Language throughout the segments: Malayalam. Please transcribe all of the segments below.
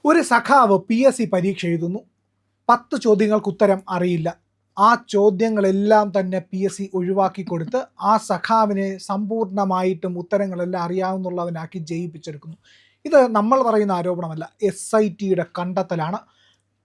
ഒരു സഖാവ് PSC പരീക്ഷ എഴുതുന്നു. 10 ചോദ്യങ്ങൾക്ക് ഉത്തരം അറിയില്ല. ആ ചോദ്യങ്ങളെല്ലാം തന്നെ PSC ഒഴിവാക്കി കൊടുത്ത് ആ സഖാവിനെ സമ്പൂർണ്ണമായിട്ടും ഉത്തരങ്ങളെല്ലാം അറിയാവുന്നുള്ളവനാക്കി ജയിപ്പിച്ചെടുക്കുന്നു. ഇത് നമ്മൾ പറയുന്ന ആരോപണമല്ല, SITയുടെ കണ്ടെത്തലാണ്.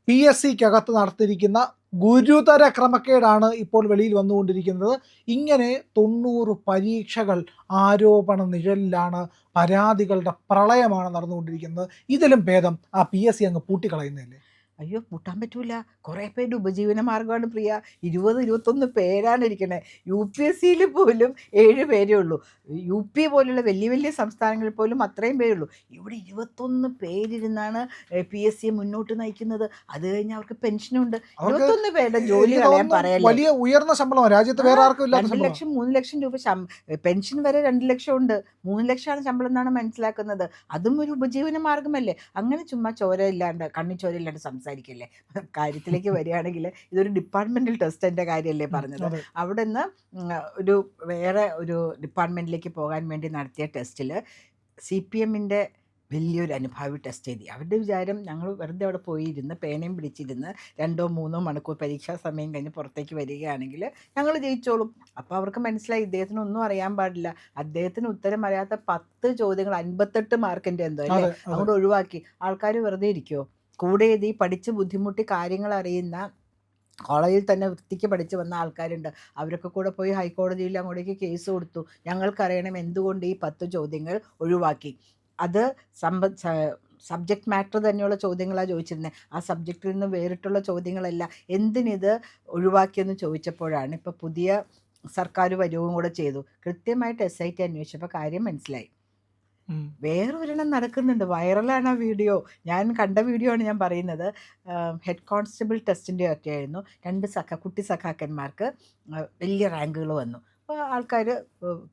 PSCക്കകത്ത് നടത്തിയിരിക്കുന്ന ഗുരുതര ക്രമക്കേടാണ് ഇപ്പോൾ വെളിയിൽ വന്നുകൊണ്ടിരിക്കുന്നത്. ഇങ്ങനെ 90 പരീക്ഷകൾ ആരോപണ നിഴലിലാണ്, പരാതികളുടെ പ്രളയമാണ് നടന്നുകൊണ്ടിരിക്കുന്നത്. ഇതിലും ഭേദം ആ PSC അങ്ങ് പൂട്ടിക്കളയുന്നതല്ലേ? അയ്യോ, പൂട്ടാൻ പറ്റൂല. കുറേ പേരുടെ ഉപജീവന മാർഗ്ഗമാണ് പ്രിയ. 20-21 പേരാണ് ഇരിക്കണേ. UPSCയിൽ പോലും 7 പേരേ ഉള്ളൂ. UP പോലുള്ള വലിയ വലിയ സംസ്ഥാനങ്ങളിൽ പോലും അത്രയും പേരേ ഉള്ളൂ. ഇവിടെ 21 പേരിരുന്നാണ് PSC മുന്നോട്ട് നയിക്കുന്നത്. അത് കഴിഞ്ഞ് അവർക്ക് പെൻഷനുണ്ട്. 21 പേരുടെ ജോലി കളയാൻ പറയല്ലേ. വലിയ ഉയർന്ന ശമ്പളം രാജ്യത്ത് വേറെ ആർക്കും ഇല്ലാത്ത 2 ലക്ഷം 3 ലക്ഷം രൂപ പെൻഷൻ വരെ 2 ലക്ഷം ഉണ്ട്. 3 ലക്ഷമാണ് ശമ്പളം എന്നാണ് മനസ്സിലാക്കുന്നത്. അതും ഒരു ഉപജീവന മാർഗമല്ലേ. അങ്ങനെ ചുമ്മാ ചോരയില്ലാണ്ട് കണ്ണി ചോരയില്ലാണ്ട് സംസാരിക്കല്ലേ. കാര്യത്തിലേക്ക് വരികയാണെങ്കിൽ ഇതൊരു ഡിപ്പാർട്ട്മെന്റൽ ടെസ്റ്റിന്റെ കാര്യമല്ലേ പറഞ്ഞത്. അവിടെ നിന്ന് വേറെ ഒരു ഡിപ്പാർട്ട്മെന്റിലേക്ക് പോകാൻ വേണ്ടി നടത്തിയ ടെസ്റ്റിൽ CPMന്റെ വലിയൊരു അനുഭാവി ടെസ്റ്റ് എഴുതി. അവരുടെ വിചാരം ഞങ്ങൾ വെറുതെ അവിടെ പോയിരുന്ന് പേനയും പിടിച്ചിരുന്ന് 2-3 മണിക്കൂർ പരീക്ഷാ സമയം കഴിഞ്ഞ് പുറത്തേക്ക് വരികയാണെങ്കിൽ ഞങ്ങൾ ജയിച്ചോളും. അപ്പോൾ അവർക്ക് മനസ്സിലായി ഇദ്ദേഹത്തിനൊന്നും അറിയാൻ പാടില്ല. അദ്ദേഹത്തിന് ഉത്തരം അറിയാത്ത 10 ചോദ്യങ്ങൾ 58 മാർക്കിൻ്റെ എന്തോ അല്ലേ അങ്ങോട്ട് ഒഴിവാക്കി. ആൾക്കാർ വെറുതെ ഇരിക്കുമോ? കൂടെ എഴുതി പഠിച്ച് ബുദ്ധിമുട്ടി കാര്യങ്ങൾ അറിയുന്ന കോളേജിൽ തന്നെ വൃത്തിക്ക് പഠിച്ച് വന്ന ആൾക്കാരുണ്ട്. അവരൊക്കെ കൂടെ പോയി ഹൈക്കോടതിയിൽ അങ്ങോട്ടേക്ക് കേസ് കൊടുത്തു. ഞങ്ങൾക്കറിയണം എന്തുകൊണ്ട് ഈ 10 ചോദ്യങ്ങൾ ഒഴിവാക്കി. അത് സബ്ജക്റ്റ് മാറ്റർ തന്നെയുള്ള ചോദ്യങ്ങളാണ് ചോദിച്ചിരുന്നത്. ആ സബ്ജക്റ്റിൽ നിന്ന് വേറിട്ടുള്ള ചോദ്യങ്ങളല്ല. എന്തിനിത് ഒഴിവാക്കിയെന്ന് ചോദിച്ചപ്പോഴാണ് ഇപ്പോൾ പുതിയ സർക്കാർ വരികയും കൂടെ ചെയ്തു. കൃത്യമായിട്ട് SIT അന്വേഷിച്ചപ്പോൾ കാര്യം മനസ്സിലായി. വേറൊരെണ്ണം നടക്കുന്നുണ്ട്. വൈറലാണ് ആ വീഡിയോ. ഞാൻ കണ്ട വീഡിയോ ആണ് ഞാൻ പറയുന്നത്. ഹെഡ് കോൺസ്റ്റബിൾ ടെസ്റ്റിൻ്റെ ഒക്കെ ആയിരുന്നു. 2 കുട്ടി സഖാക്കന്മാർക്ക് വലിയ റാങ്കുകൾ വന്നു. അപ്പോൾ ആൾക്കാർ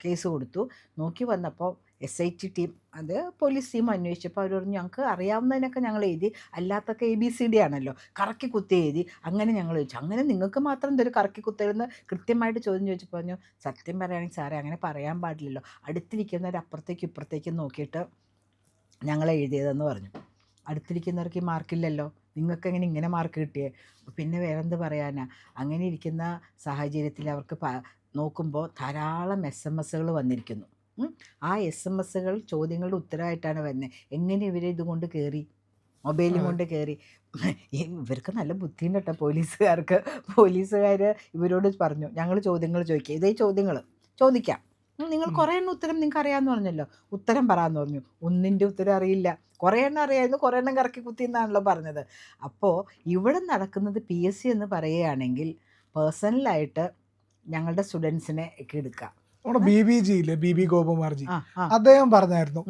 കേസ് കൊടുത്തു. നോക്കി വന്നപ്പോൾ SIT ടീം, അത് പോലീസ് ടീം അന്വേഷിച്ചപ്പോൾ അവർ പറഞ്ഞു ഞങ്ങൾക്ക് അറിയാവുന്നതിനൊക്കെ ഞങ്ങൾ എഴുതി, അല്ലാത്തൊക്കെ ABCD ആണല്ലോ, കറക്കി കുത്തി എഴുതി. അങ്ങനെ ഞങ്ങൾ ചോദിച്ചു, അങ്ങനെ നിങ്ങൾക്ക് മാത്രം എന്തൊരു കറക്കി കുത്തലെന്ന് കൃത്യമായിട്ട് ചോദ്യം ചോദിച്ചപ്പോൾ പറഞ്ഞു, സത്യം പറയുകയാണെങ്കിൽ സാറേ അങ്ങനെ പറയാൻ പാടില്ലല്ലോ, അടുത്തിരിക്കുന്നവർ അപ്പുറത്തേക്കും ഇപ്പുറത്തേക്കും നോക്കിയിട്ട് ഞങ്ങൾ എഴുതിയതെന്ന് പറഞ്ഞു. അടുത്തിരിക്കുന്നവർക്ക് ഈ മാർക്കില്ലല്ലോ, നിങ്ങൾക്ക് എങ്ങനെ ഇങ്ങനെ മാർക്ക് കിട്ടിയേ? പിന്നെ വേറെന്ത് പറയാനാ? അങ്ങനെ ഇരിക്കുന്ന സാഹചര്യത്തിൽ അവർക്ക് നോക്കുമ്പോൾ ധാരാളം SMS വന്നിരിക്കുന്നു. ആ SMS ചോദ്യങ്ങളുടെ ഉത്തരമായിട്ടാണ് വരുന്നത്. എങ്ങനെ ഇവരെ ഇതുകൊണ്ട് കയറി, മൊബൈലും കൊണ്ട് കയറി? ഇവർക്ക് നല്ല ബുദ്ധിയുണ്ട് കേട്ടോ പോലീസുകാർക്ക്. പോലീസുകാർ ഇവരോട് പറഞ്ഞു ഞങ്ങൾ ചോദ്യങ്ങൾ ചോദിക്കുക, ഇതേ ചോദ്യങ്ങൾ ചോദിക്കാം, നിങ്ങൾ കുറേ എണ്ണം ഉത്തരം നിങ്ങൾക്ക് അറിയാമെന്ന് പറഞ്ഞല്ലോ, ഉത്തരം പറയാമെന്ന് പറഞ്ഞു. ഒന്നിൻ്റെ ഉത്തരം അറിയില്ല. കുറേ എണ്ണം അറിയാമായിരുന്നു, കുറേ എണ്ണം കറക്കി കുത്തി എന്നാണല്ലോ പറഞ്ഞത്. അപ്പോൾ ഇവിടെ നടക്കുന്നത് PSC എന്ന് പറയുകയാണെങ്കിൽ പേഴ്സണലായിട്ട് ഞങ്ങളുടെ സ്റ്റുഡൻസിനെ ഒക്കെ എടുക്കാം. നമ്മുടെ BBG ഇല്ലേ, BB ഗോപകുമാർജി, അദ്ദേഹം പറഞ്ഞായിരുന്നു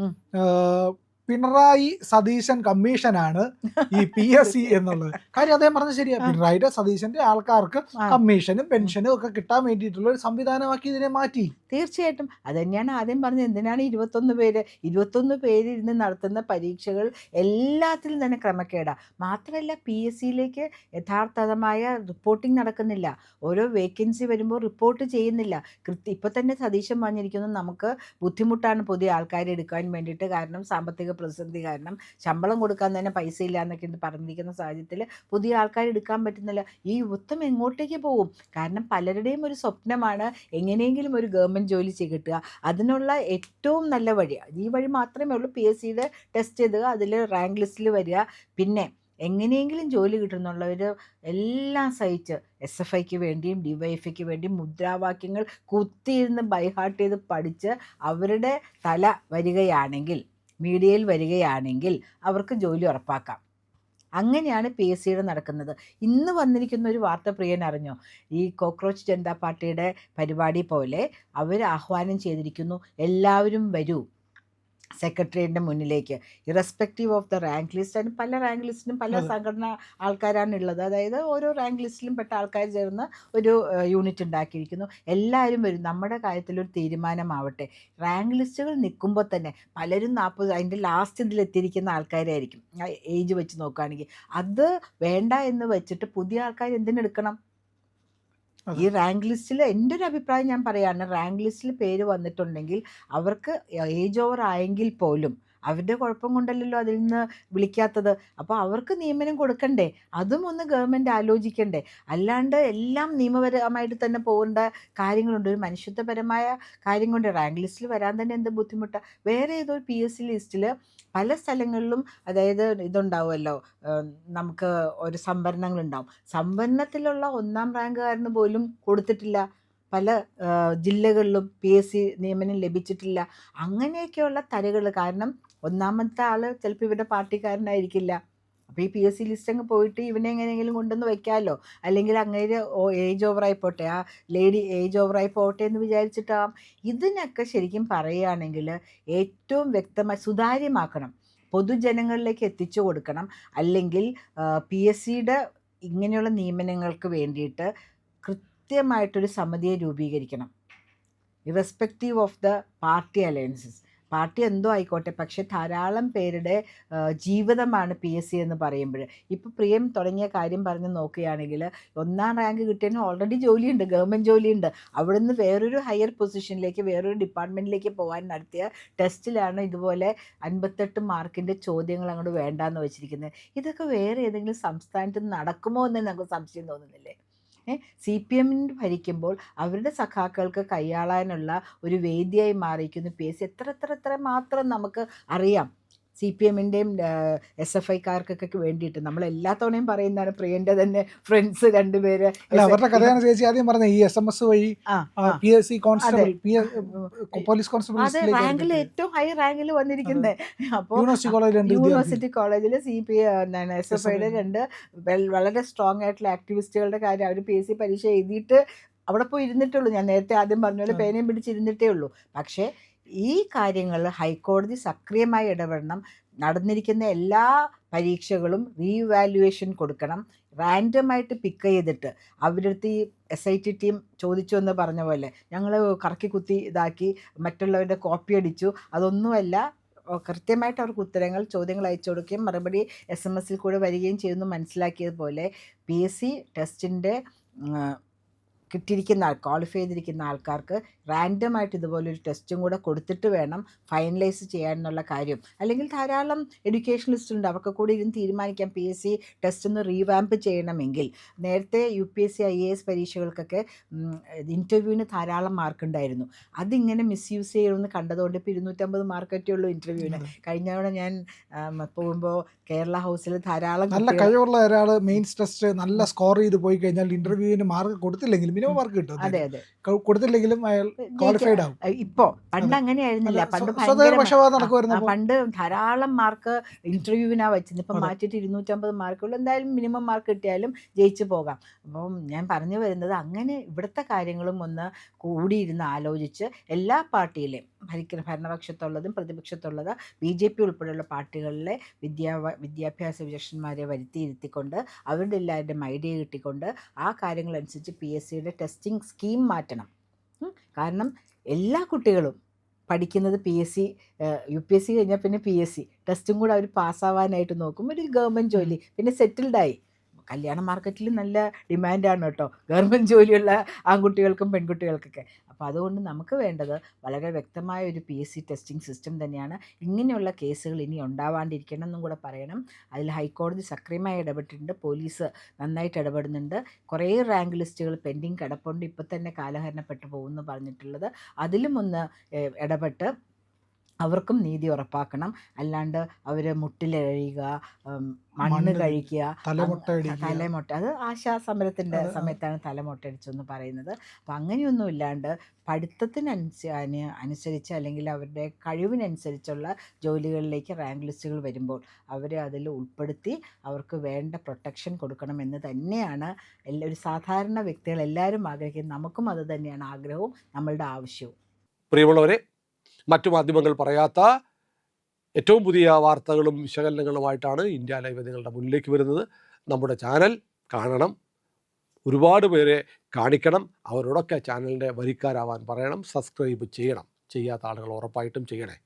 പിണറായി സതീശൻ കമ്മീഷനാണ് ഈ PSC എന്നുള്ളത്. കാര്യം അദ്ദേഹം പറഞ്ഞത് ശരിയാ. പിണറായിയുടെ സതീശന്റെ ആൾക്കാർക്ക് കമ്മീഷനും പെൻഷനും ഒക്കെ കിട്ടാൻ വേണ്ടിയിട്ടുള്ള ഒരു സംവിധാനമാക്കി ഇതിനെ മാറ്റി. തീർച്ചയായിട്ടും അത് തന്നെയാണ് ആദ്യം പറഞ്ഞത്. എന്തിനാണ് 21 പേര് ഇരുന്ന് നടത്തുന്ന പരീക്ഷകൾ എല്ലാത്തിലും തന്നെ ക്രമക്കേടാ. മാത്രമല്ല PSCയിലേക്ക് യഥാർത്ഥമായ റിപ്പോർട്ടിംഗ് നടക്കുന്നില്ല. ഓരോ വേക്കൻസി വരുമ്പോൾ റിപ്പോർട്ട് ചെയ്യുന്നില്ല. ഇപ്പോൾ തന്നെ സതീശൻ പറഞ്ഞിരിക്കുന്നു നമുക്ക് ബുദ്ധിമുട്ടാണ് പുതിയ ആൾക്കാരെ എടുക്കാൻ വേണ്ടിയിട്ട്, കാരണം സാമ്പത്തിക പ്രതിസന്ധി കാരണം ശമ്പളം കൊടുക്കാൻ തന്നെ പൈസ ഇല്ല എന്നൊക്കെ പറഞ്ഞിരിക്കുന്ന സാഹചര്യത്തിൽ പുതിയ ആൾക്കാർ എടുക്കാൻ പറ്റുന്നില്ല. ഈ യുദ്ധം എങ്ങോട്ടേക്ക് പോകും? കാരണം പലരുടെയും ഒരു സ്വപ്നമാണ് എങ്ങനെയെങ്കിലും ഒരു ഗവൺമെൻറ് ജോലി കിട്ടുക. അതിനുള്ള ഏറ്റവും നല്ല വഴി ഈ വഴി മാത്രമേ ഉള്ളൂ. PSCയുടെ ടെസ്റ്റ് ചെയ്ത് അതിൽ റാങ്ക് ലിസ്റ്റിൽ വരിക, പിന്നെ എങ്ങനെയെങ്കിലും ജോലി കിട്ടുന്നുള്ളവർ എല്ലാം സഹിച്ച് SFIക്ക് വേണ്ടിയും DYFIക്ക് വേണ്ടിയും മുദ്രാവാക്യങ്ങൾ കുത്തിയിരുന്ന് ബൈഹാർട്ട് ചെയ്ത് പഠിച്ച് അവരുടെ തല വരികയാണെങ്കിൽ, മീഡിയയിൽ വരികയാണെങ്കിൽ അവർക്ക് ജോലി ഉറപ്പാക്കാം. അങ്ങനെയാണ് PSCയുടെ നടക്കുന്നത്. ഇന്ന് വന്നിരിക്കുന്ന ഒരു വാർത്ത പ്രിയൻ അറിഞ്ഞോ? ഈ കോക്രോച്ച് ജനതാ പാർട്ടിയുടെ പരിപാടി പോലെ അവർ ആഹ്വാനം ചെയ്തിരിക്കുന്നു, എല്ലാവരും വരൂ സെക്രട്ടേറിയറ്റിൻ്റെ മുന്നിലേക്ക്, irrespective of the rank list. അതിന് പല റാങ്ക് ലിസ്റ്റിനും പല സംഘടന ആൾക്കാരാണ് ഉള്ളത്. അതായത് ഓരോ റാങ്ക് ലിസ്റ്റിലും പെട്ട ആൾക്കാർ ചേർന്ന് ഒരു യൂണിറ്റ് ഉണ്ടാക്കിയിരിക്കുന്നു. എല്ലാവരും വരും, നമ്മുടെ കാര്യത്തിലൊരു തീരുമാനമാവട്ടെ. റാങ്ക് ലിസ്റ്റുകൾ നിൽക്കുമ്പോൾ തന്നെ പലരും 40 അതിൻ്റെ ലാസ്റ്റ് ഇതിലെത്തിയിരിക്കുന്ന ആൾക്കാരായിരിക്കും ഏജ് വെച്ച് നോക്കുകയാണെങ്കിൽ. അത് വേണ്ട എന്ന് വെച്ചിട്ട് പുതിയ ആൾക്കാർ എന്തിനെടുക്കണം? ഈ റാങ്ക് ലിസ്റ്റിൽ എൻ്റെ ഒരു അഭിപ്രായം ഞാൻ പറയുകയാണ്, റാങ്ക് ലിസ്റ്റിൽ പേര് വന്നിട്ടുണ്ടെങ്കിൽ അവർക്ക് ഏജ് ഓവർ ആയെങ്കിൽ പോലും അവരുടെ കുഴപ്പം കൊണ്ടല്ലല്ലോ അതിൽ നിന്ന് വിളിക്കാത്തത്. അപ്പോൾ അവർക്ക് നിയമനം കൊടുക്കണ്ടേ? അതും ഒന്ന് ഗവൺമെൻറ് ആലോചിക്കണ്ടേ? അല്ലാണ്ട് എല്ലാം നിയമപരമായിട്ട് തന്നെ പോകേണ്ട കാര്യങ്ങളുണ്ട്. ഒരു മനുഷ്യത്വപരമായ കാര്യം കൊണ്ട് റാങ്ക് ലിസ്റ്റിൽ വരാൻ തന്നെ എന്ത് ബുദ്ധിമുട്ടാണ്. വേറെ ഏതോ PSC ലിസ്റ്റിൽ പല സ്ഥലങ്ങളിലും അതായത് ഇതുണ്ടാവുമല്ലോ, നമുക്ക് ഒരു സംവരണങ്ങളുണ്ടാവും. സംവരണത്തിലുള്ള 1ാം റാങ്കുകാരന് പോലും കൊടുത്തിട്ടില്ല. പല ജില്ലകളിലും PSC നിയമനം ലഭിച്ചിട്ടില്ല. അങ്ങനെയൊക്കെയുള്ള തരകൾ. കാരണം ഒന്നാമത്തെ ആൾ ചിലപ്പോൾ ഇവരുടെ പാർട്ടിക്കാരനായിരിക്കില്ല. അപ്പോൾ ഈ PSC ലിസ്റ്റ് അങ്ങ് പോയിട്ട് ഇവനെ എങ്ങനെയെങ്കിലും കൊണ്ടുവന്ന് വെക്കാമല്ലോ, അല്ലെങ്കിൽ അങ്ങനെ ഏജ് ഓവറായി പോട്ടെ, ആ ലേഡി ഏജ് ഓവറായി പോട്ടെ എന്ന് വിചാരിച്ചിട്ടാവും. ഇതിനൊക്കെ ശരിക്കും പറയുകയാണെങ്കിൽ ഏറ്റവും വ്യക്തമായി സുതാര്യമാക്കണം, പൊതുജനങ്ങളിലേക്ക് എത്തിച്ചു കൊടുക്കണം. അല്ലെങ്കിൽ PSCയുടെ ഇങ്ങനെയുള്ള നിയമനങ്ങൾക്ക് വേണ്ടിയിട്ട് കൃത്യമായിട്ടൊരു സമിതിയെ രൂപീകരിക്കണം, irrespective of the party alliances. Party എന്തോ ആയിക്കോട്ടെ, പക്ഷേ ധാരാളം പേരുടെ ജീവിതമാണ് PSC എന്ന് പറയുമ്പോൾ. ഇപ്പോൾ പ്രിയം തുടങ്ങിയ കാര്യം പറഞ്ഞ് നോക്കുകയാണെങ്കിൽ 1ാം റാങ്ക് കിട്ടിയതിന് ഓൾറെഡി ജോലിയുണ്ട്, ഗവൺമെൻറ് ജോലിയുണ്ട്. അവിടുന്ന് വേറൊരു ഹയർ പൊസിഷനിലേക്ക്, വേറൊരു ഡിപ്പാർട്ട്മെൻറ്റിലേക്ക് പോകാൻ നടത്തിയ ടെസ്റ്റിലാണ് ഇതുപോലെ 58 മാർക്കിൻ്റെ ചോദ്യങ്ങൾ അങ്ങോട്ട് വേണ്ടാന്ന് വെച്ചിരിക്കുന്നത്. ഇതൊക്കെ വേറെ ഏതെങ്കിലും സംസ്ഥാനത്ത് നടക്കുമോ എന്ന് നമുക്ക് സംശയം തോന്നുന്നില്ലേ? CPM ഭരിക്കുമ്പോൾ അവരുടെ സഖാക്കൾക്ക് കൈയാളാനുള്ള ഒരു വേദിയായി മാറിയിരിക്കുന്നു PSC. എത്ര മാത്രം നമുക്ക് അറിയാം. CPMൻ്റെയും SFIക്കാർക്കൊക്കെ വേണ്ടിയിട്ട് നമ്മൾ എല്ലാ തവണയും പറയുന്നതാണ്. പ്രിയൻ്റെ തന്നെ ഫ്രണ്ട്സ് 2 പേര്. അല്ല, അവരുടെ കഥയാണ് ചേച്ചി ആദ്യം പറഞ്ഞ ഈ SMS വഴി PSC കോൺസ്റ്റബിൾ, പോലീസ് കോൺസ്റ്റബിൾ അതെ, റാങ്കിൽ ഏറ്റവും ഹൈ റാങ്കിൽ വന്നിരിക്കുന്നത്. അപ്പോൾ യൂണിവേഴ്സിറ്റി കോളേജിൽ SFIയുടെ 2 വളരെ സ്ട്രോങ് ആയിട്ടുള്ള ആക്ടിവിസ്റ്റുകളുടെ കാര്യം അവർ PSC പരീക്ഷ എഴുതിയിട്ട് അവിടെ പോയി ഇരുന്നിട്ടുള്ളൂ. ഞാൻ നേരത്തെ ആദ്യം പറഞ്ഞ പോലെ പേനയും പിടിച്ചിരുന്നിട്ടേ ഉള്ളൂ. പക്ഷേ ഈ കാര്യങ്ങൾ ഹൈക്കോടതി സക്രിയമായി ഇടപെടണം. നടന്നിരിക്കുന്ന എല്ലാ പരീക്ഷകളും റീവാലുവേഷൻ കൊടുക്കണം. റാൻഡമായിട്ട് പിക്ക് ചെയ്തിട്ട് അവരുടെ അടുത്ത് ഈ SIT ടീം ചോദിച്ചു എന്ന് പറഞ്ഞ പോലെ ഞങ്ങൾ കറക്കി കുത്തി ഇതാക്കി മറ്റുള്ളവരുടെ കോപ്പി അടിച്ചു, അതൊന്നുമല്ല. കൃത്യമായിട്ട് അവർക്ക് ഉത്തരങ്ങൾ, ചോദ്യങ്ങൾ അയച്ചു കൊടുക്കുകയും മറുപടി SMS കൂടെ വരികയും ചെയ്യുന്നു. മനസ്സിലാക്കിയതുപോലെ PSC ടെസ്റ്റിൻ്റെ കിട്ടിയിരിക്കുന്ന ക്വാളിഫൈ ചെയ്തിരിക്കുന്ന ആൾക്കാർക്ക് റാൻഡമായിട്ട് ഇതുപോലൊരു ടെസ്റ്റും കൂടെ കൊടുത്തിട്ട് വേണം ഫൈനലൈസ് ചെയ്യാനുള്ള കാര്യം. അല്ലെങ്കിൽ ധാരാളം എഡ്യൂക്കേഷണലിസ്റ്റ് ഉണ്ട്, അവർക്ക് കൂടി ഇരുന്ന് തീരുമാനിക്കാം PSC ടെസ്റ്റ് ഒന്ന് റീവാമ്പ് ചെയ്യണമെങ്കിൽ. നേരത്തെ UPSC IAS പരീക്ഷകൾക്കൊക്കെ ഇൻ്റർവ്യൂവിന് ധാരാളം മാർക്ക് ഉണ്ടായിരുന്നു. അതിങ്ങനെ മിസ്യൂസ് ചെയ്യണമെന്ന് കണ്ടതുകൊണ്ട് ഇപ്പോൾ 250 മാർക്കൊക്കെ ഉള്ളൂ ഇൻ്റർവ്യൂവിന്. കഴിഞ്ഞ തവണ ഞാൻ പോകുമ്പോൾ കേരള ഹൗസിൽ ധാരാളം നല്ല കഴിവുള്ള ഒരാൾ മെയിൻസ് ടെസ്റ്റ് നല്ല സ്കോർ ചെയ്ത് പോയി കഴിഞ്ഞാൽ ഇൻ്റർവ്യൂവിന് മാർക്ക് കൊടുത്തില്ലെങ്കിലും മിനിമം മാർക്ക് കിട്ടും. അതെ അതെ, കൊടുത്തില്ലെങ്കിലും അയാൾ ക്വാളിഫൈഡ് ആവും. ഇപ്പോ പണ്ട് അങ്ങനെ ആയിരുന്നില്ല. പണ്ട് ധാരാളം മാർക്ക് ഇന്റർവ്യൂവിനാ വെച്ചത്. ഇപ്പം മാറ്റിയിട്ട് 250 മാർക്കുള്ള എന്തായാലും മിനിമം മാർക്ക് കിട്ടിയാലും ജയിച്ചു പോകാം. അപ്പം ഞാൻ പറഞ്ഞു വരുന്നത് അങ്ങനെ ഇവിടുത്തെ കാര്യങ്ങളും ഒന്ന് കൂടിയിരുന്ന് ആലോചിച്ച് എല്ലാ പാർട്ടിയിലെയും ഭരണപക്ഷത്തുള്ളതും പ്രതിപക്ഷത്തുള്ളത് BJP ഉൾപ്പെടെയുള്ള പാർട്ടികളിലെ വിദ്യാഭ്യാസ വിചക്ഷണന്മാരെ ഇരുത്തിക്കൊണ്ട് അവരുടെ എല്ലാവരുടെയും ഐഡിയ കിട്ടിക്കൊണ്ട് ആ കാര്യങ്ങളനുസരിച്ച് PSCയുടെ ടെസ്റ്റിംഗ് സ്കീം മാറ്റണം. കാരണം എല്ലാ കുട്ടികളും പഠിക്കുന്നത് PSC, UPSC കഴിഞ്ഞാൽ പിന്നെ PSC ടെസ്റ്റും കൂടെ അവർ പാസ്സാവാനായിട്ട് നോക്കും. ഒരു ഗവൺമെൻറ് ജോലി പിന്നെ സെറ്റിൽഡായി. കല്യാണ മാർക്കറ്റിൽ നല്ല ഡിമാൻഡാണ് കേട്ടോ ഗവൺമെൻറ് ജോലിയുള്ള ആൺകുട്ടികൾക്കും പെൺകുട്ടികൾക്കൊക്കെ. അപ്പോൾ അതുകൊണ്ട് നമുക്ക് വേണ്ടത് വളരെ വ്യക്തമായ ഒരു PSC ടെസ്റ്റിംഗ് സിസ്റ്റം തന്നെയാണ്. ഇങ്ങനെയുള്ള കേസുകൾ ഇനി ഉണ്ടാവാണ്ടിരിക്കണം എന്നും കൂടെ പറയണം. അതിൽ ഹൈക്കോടതി സക്രിയമായി ഇടപെട്ടിട്ടുണ്ട്, പോലീസ് നന്നായിട്ട് ഇടപെടുന്നുണ്ട്. കുറേ റാങ്ക് ലിസ്റ്റുകൾ പെൻഡിങ് കിടപ്പുണ്ട്, ഇപ്പം തന്നെ കാലഹരണപ്പെട്ടു പോകുമെന്ന് പറഞ്ഞിട്ടുള്ളത്. അതിലും ഒന്ന് ഇടപെട്ട് അവർക്കും നീതി ഉറപ്പാക്കണം. അല്ലാണ്ട് അവർ മുട്ടിലഴിയുക, മണ്ണ് കഴിക്കുക, തലമുട്ട, അത് ആശാ സമരത്തിൻ്റെ സമയത്താണ് തലമുട്ടടിച്ചെന്ന് പറയുന്നത്. അപ്പം അങ്ങനെയൊന്നും ഇല്ലാണ്ട് പഠിത്തത്തിനനുസരിച്ച് അല്ലെങ്കിൽ അവരുടെ കഴിവിനനുസരിച്ചുള്ള ജോലികളിലേക്ക് റാങ്ക് ലിസ്റ്റുകൾ വരുമ്പോൾ അവരെ അതിൽ ഉൾപ്പെടുത്തി അവർക്ക് വേണ്ട പ്രൊട്ടക്ഷൻ കൊടുക്കണമെന്ന് തന്നെയാണ് ഒരു സാധാരണ വ്യക്തികൾ എല്ലാവരും ആഗ്രഹിക്കുന്നത്. നമുക്കും അത് തന്നെയാണ് ആഗ്രഹവും നമ്മളുടെ ആവശ്യവും. പ്രിയമുള്ളവരെ, മറ്റു മാധ്യമങ്ങൾ പറയാത്ത ഏറ്റവും പുതിയ വാർത്തകളും വിശകലനങ്ങളുമായിട്ടാണ് ഇന്ത്യ ലൈവ് നിങ്ങളുടെ മുന്നിലേക്ക് വരുന്നത്. നമ്മുടെ ചാനൽ കാണണം, ഒരുപാട് പേരെ കാണിക്കണം, അവരോടൊക്കെ ചാനലിൻ്റെ വരിക്കാരാവാൻ പറയണം, സബ്സ്ക്രൈബ് ചെയ്യണം. ചെയ്യാത്ത ആളുകൾ ഉറപ്പായിട്ടും ചെയ്യണേ.